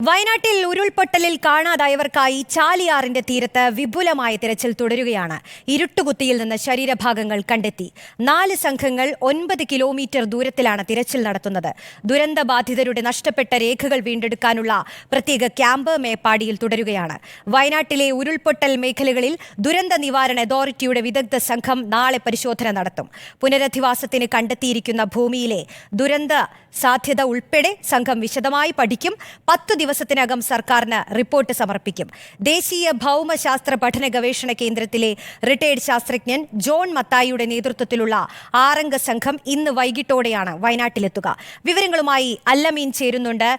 വയനാട്ടിൽ ഉരുൾപൊട്ടലിൽ കാണാതായവർക്കായി ചാലിയാറിന്റെ തീരത്ത് വിപുലമായ തിരച്ചിൽ തുടരുകയാണ്. ഇരുട്ടുകുത്തിയിൽ നിന്ന് ശരീരഭാഗങ്ങൾ കണ്ടെത്തി. 4 സംഘങ്ങൾ 9 കിലോമീറ്റർ ദൂരത്തിലാണ് തിരച്ചിൽ നടത്തുന്നത്. ദുരന്തബാധിതരുടെ നഷ്ടപ്പെട്ട രേഖകൾ വീണ്ടെടുക്കാനുള്ള പ്രത്യേക ക്യാമ്പ് മേപ്പാടിയിൽ തുടരുകയാണ്. വയനാട്ടിലെ ഉരുൾപൊട്ടൽ മേഖലകളിൽ ദുരന്ത നിവാരണ അതോറിറ്റിയുടെ വിദഗ്ധ സംഘം നാളെ പരിശോധന നടത്തും. പുനരധിവാസത്തിന് കണ്ടെത്തിയിരിക്കുന്ന ഭൂമിയിലെ ദുരന്ത സാധ്യത ഉൾപ്പെടെ സംഘം വിശദമായി പഠിക്കും. 10 ദിവസത്തിനകം സർക്കാരിന് റിപ്പോർട്ട് സമർപ്പിക്കും. ദേശീയ ഭൗമശാസ്ത്ര പഠന ഗവേഷണ കേന്ദ്രത്തിലെ റിട്ടയർഡ് ശാസ്ത്രജ്ഞൻ ജോൺ മത്തായിയുടെ നേതൃത്വത്തിലുള്ള 6-അംഗ സംഘം ഇന്ന് വൈകിട്ടോടെയാണ് വയനാട്ടിലെത്തുക. വിവരങ്ങളുമായി അല്ലമീൻ ചേരുന്നുണ്ട്.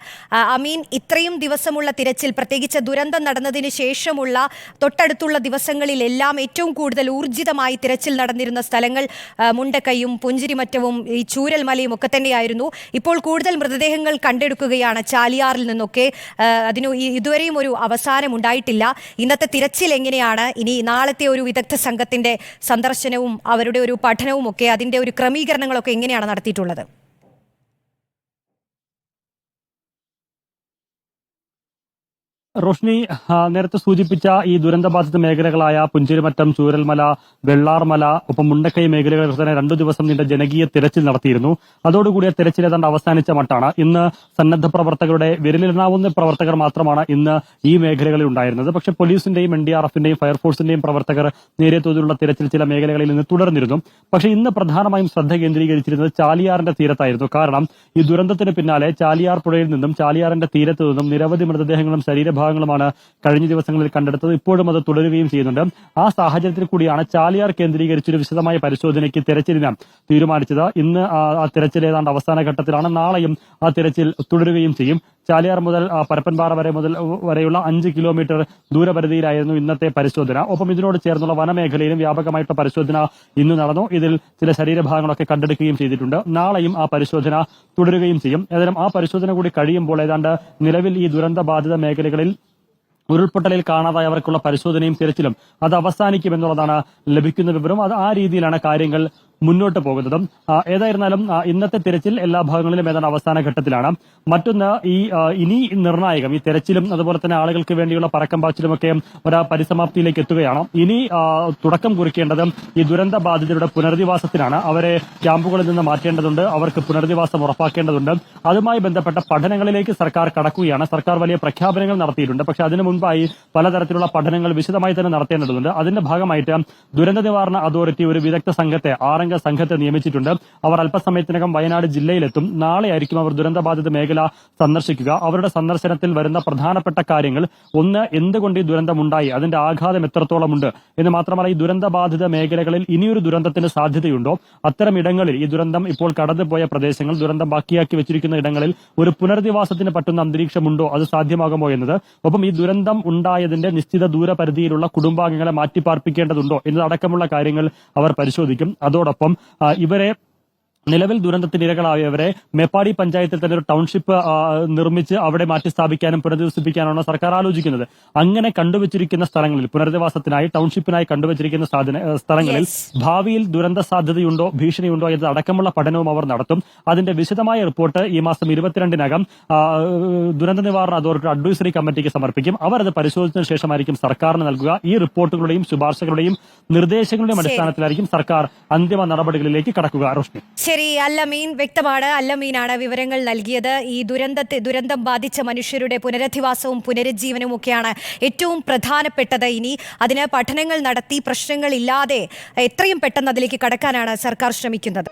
അമീൻ, ഇത്രയും ദിവസമുള്ള തിരച്ചിൽ, പ്രത്യേകിച്ച് ദുരന്തം നടന്നതിന് ശേഷമുള്ള തൊട്ടടുത്തുള്ള ദിവസങ്ങളിലെല്ലാം ഏറ്റവും കൂടുതൽ ഊർജിതമായി തിരച്ചിൽ നടന്നിരുന്ന സ്ഥലങ്ങൾ മുണ്ടക്കൈയും പുഞ്ചിരിമറ്റവും ഈ ചൂരൽമലയും ഒക്കെ തന്നെയായിരുന്നു. ഇപ്പോൾ കൂടുതൽ മൃതദേഹങ്ങൾ കണ്ടെടുക്കുകയാണ് ചാലിയാറിൽ നിന്നൊക്കെ. അതിന് ഇതുവരെയും ഒരു അവസാനം ഉണ്ടായിട്ടില്ല. ഇന്നത്തെ തിരച്ചിൽ എങ്ങനെയാണ്? ഇനി നാളത്തെ ഒരു വിദഗ്ധ സംഘത്തിന്റെ സന്ദർശനവും അവരുടെ ഒരു പഠനവും ഒക്കെ, അതിന്റെ ഒരു ക്രമീകരണങ്ങളൊക്കെ എങ്ങനെയാണ് നടത്തിയിട്ടുള്ളത്? റോഷ്നി നേരത്തെ സൂചിപ്പിച്ച ഈ ദുരന്തബാധിത മേഖലകളായ പുഞ്ചിരിമറ്റം, ചൂരൽമല, വെള്ളാർമല, ഒപ്പം മുണ്ടക്കൈ മേഖലകളിൽ തന്നെ 2 ദിവസം നീണ്ട ജനകീയ തിരച്ചിൽ നടത്തിയിരുന്നു. അതോടുകൂടി തിരച്ചിൽ ഏതാണ്ട് അവസാനിച്ച മട്ടാണ്. ഇന്ന് സന്നദ്ധ പ്രവർത്തകരുടെ വിരലിലെണ്ണാവുന്ന പ്രവർത്തകർ മാത്രമാണ് ഇന്ന് ഈ മേഖലകളിൽ ഉണ്ടായിരുന്നത്. പക്ഷേ പോലീസിന്റെയും NDRFന്റെയും ഫയർഫോഴ്സിന്റെയും പ്രവർത്തകർ നേരിയ തോതിലുള്ള തിരച്ചിൽ ചില മേഖലകളിൽ നിന്ന് തുടർന്നിരുന്നു. പക്ഷേ ഇന്ന് പ്രധാനമായും ശ്രദ്ധ കേന്ദ്രീകരിച്ചിരുന്നത് ചാലിയാറിന്റെ തീരത്തായിരുന്നു. കാരണം ഈ ദുരന്തത്തിന് പിന്നാലെ ചാലിയാർ പുഴയിൽ നിന്നും ചാലിയാറിന്റെ തീരത്തു നിന്നും നിരവധി മൃതദേഹങ്ങളും ശരീരഭാഗങ്ങളുമാണ് കഴിഞ്ഞ ദിവസങ്ങളിൽ കണ്ടെടുത്തത്. ഇപ്പോഴും അത് തുടരുകയും ചെയ്യുന്നുണ്ട്. ആ സാഹചര്യത്തിൽ കൂടിയാണ് ചാലിയാർ കേന്ദ്രീകരിച്ചൊരു വിശദമായ പരിശോധനയ്ക്ക് തിരച്ചിലിന് തീരുമാനിച്ചത്. ഇന്ന് ആ തിരച്ചിൽ ഏതാണ്ട് അവസാന ഘട്ടത്തിലാണ്. നാളെയും ആ തിരച്ചിൽ തുടരുകയും ചെയ്യും. ചാലിയാർ മുതൽ പരപ്പൻപാറ വരെയുള്ള 5 കിലോമീറ്റർ ദൂരപരിധിയിലായിരുന്നു ഇന്നത്തെ പരിശോധന. ഒപ്പം ഇതിനോട് ചേർന്നുള്ള വനമേഖലയിലും വ്യാപകമായിട്ടുള്ള പരിശോധന ഇന്ന് നടന്നു. ഇതിൽ ചില ശരീരഭാഗങ്ങളൊക്കെ കണ്ടെടുക്കുകയും ചെയ്തിട്ടുണ്ട്. നാളെയും ആ പരിശോധന തുടരുകയും ചെയ്യും. ഏതായാലും ആ പരിശോധന കൂടി കഴിയുമ്പോൾ ഏതാണ്ട് നിലവിൽ ഈ ദുരന്തബാധിത മേഖലകളിൽ ഉരുൾപൊട്ടലിൽ കാണാതായവർക്കുള്ള പരിശോധനയും തിരച്ചിലും അത് അവസാനിക്കുമെന്നുള്ളതാണ് ലഭിക്കുന്ന വിവരം. അത് ആ രീതിയിലാണ് കാര്യങ്ങൾ മുന്നോട്ട് പോകുന്നതും. ഏതായിരുന്നാലും ഇന്നത്തെ തിരച്ചിൽ എല്ലാ ഭാഗങ്ങളിലും ഏതാണ്ട് അവസാന ഘട്ടത്തിലാണ്. മറ്റൊന്ന്, ഇനി നിർണായകം ഈ തിരച്ചിലും അതുപോലെ തന്നെ ആളുകൾക്ക് വേണ്ടിയുള്ള പരക്കം പാച്ചിലുമൊക്കെ ഒരു പരിസമാപ്തിയിലേക്ക് എത്തുകയാണ്. ഇനി തുടക്കം കുറിക്കേണ്ടത് ഈ ദുരന്ത ബാധിതരുടെ പുനരധിവാസത്തിനാണ്. അവരെ ക്യാമ്പുകളിൽ നിന്ന് മാറ്റേണ്ടതുണ്ട്. അവർക്ക് പുനരധിവാസം ഉറപ്പാക്കേണ്ടതുണ്ട്. അതുമായി ബന്ധപ്പെട്ട പഠനങ്ങളിലേക്ക് സർക്കാർ കടക്കുകയാണ്. സർക്കാർ വലിയ പ്രഖ്യാപനങ്ങൾ നടത്തിയിട്ടുണ്ട്. പക്ഷെ അതിനു മുൻപായി പലതരത്തിലുള്ള പഠനങ്ങൾ വിശദമായി തന്നെ നടത്തേണ്ടതുണ്ട്. അതിന്റെ ഭാഗമായിട്ട് ദുരന്ത നിവാരണ അതോറിറ്റി ഒരു വിദഗ്ധ സംഘത്തെ 6-അംഗ സംഘത്തെ നിയമിച്ചിട്ടുണ്ട്. അവർ അല്പസമയത്തിനകം വയനാട് ജില്ലയിലെത്തും. നാളെയായിരിക്കും അവർ ദുരന്തബാധിത മേഖല സന്ദർശിക്കുക. അവരുടെ സന്ദർശനത്തിൽ വരുന്ന പ്രധാനപ്പെട്ട കാര്യങ്ങൾ, ഒന്ന്, എന്തുകൊണ്ട് ഈ ദുരന്തമുണ്ടായി, അതിന്റെ ആഘാതം എത്രത്തോളമുണ്ട് എന്ന് മാത്രമല്ല, ഈ ദുരന്തബാധിത മേഖലകളിൽ ഇനിയൊരു ദുരന്തത്തിന് സാധ്യതയുണ്ടോ, അത്തരം ഇടങ്ങളിൽ ഈ ദുരന്തം ഇപ്പോൾ കടന്നുപോയ പ്രദേശങ്ങൾ, ദുരന്തം ബാക്കിയാക്കി വെച്ചിരിക്കുന്ന ഇടങ്ങളിൽ ഒരു പുനരധിവാസത്തിന് പറ്റുന്ന അന്തരീക്ഷമുണ്ടോ, അത് സാധ്യമാകുമോ എന്നത്, ഒപ്പം ഈ ദുരന്തം ഉണ്ടായതിന്റെ നിശ്ചിത ദൂരപരിധിയിലുള്ള കുടുംബാംഗങ്ങളെ മാറ്റിപ്പാർപ്പിക്കേണ്ടതുണ്ടോ എന്നതടക്കമുള്ള കാര്യങ്ങൾ അവർ പരിശോധിക്കും. അതോടൊപ്പം ഇവരെ നിലവിൽ ദുരന്തത്തിന് ഇരകളായവരെ മേപ്പാടി പഞ്ചായത്തിൽ തന്നെ ഒരു ടൗൺഷിപ്പ് നിർമ്മിച്ച് അവിടെ മാറ്റി സ്ഥാപിക്കാനും പുനരധിവസിപ്പിക്കാനാണ് സർക്കാർ ആലോചിക്കുന്നത്. അങ്ങനെ കണ്ടുവച്ചിരിക്കുന്ന സ്ഥലങ്ങളിൽ, പുനരധിവാസത്തിനായി ടൗൺഷിപ്പിനായി കണ്ടുവച്ചിരിക്കുന്ന സ്ഥലങ്ങളിൽ ഭാവിയിൽ ദുരന്ത സാധ്യതയുണ്ടോ, ഭീഷണിയുണ്ടോ എന്നത് അടക്കമുള്ള പഠനവും അവർ നടത്തും. അതിന്റെ വിശദമായ റിപ്പോർട്ട് ഈ മാസം 22-നകം ദുരന്ത നിവാരണ അതോറിറ്റി അഡ്വൈസറി കമ്മിറ്റിക്ക് സമർപ്പിക്കും. അവർ അത് പരിശോധിച്ചതിനു ശേഷമായിരിക്കും സർക്കാരിന് നൽകുക. ഈ റിപ്പോർട്ടുകളുടെയും ശുപാർശകളുടെയും നിർദ്ദേശങ്ങളുടെയും അടിസ്ഥാനത്തിലായിരിക്കും സർക്കാർ അന്തിമ നടപടികളിലേക്ക് കടക്കുക. റോഷ്നി, ശരി, അല്ലമീൻ, വ്യക്തമാണ്. അല്ലമീനാണ് വിവരങ്ങൾ നൽകിയത്. ഈ ദുരന്തം ബാധിച്ച മനുഷ്യരുടെ പുനരധിവാസവും പുനരുജ്ജീവനവും ഒക്കെയാണ് ഏറ്റവും പ്രധാനപ്പെട്ടത്. ഇനി അതിന് പഠനങ്ങൾ നടത്തി പ്രശ്നങ്ങളില്ലാതെ എത്രയും പെട്ടെന്ന് അതിലേക്ക് കടക്കാനാണ് സർക്കാർ ശ്രമിക്കുന്നത്.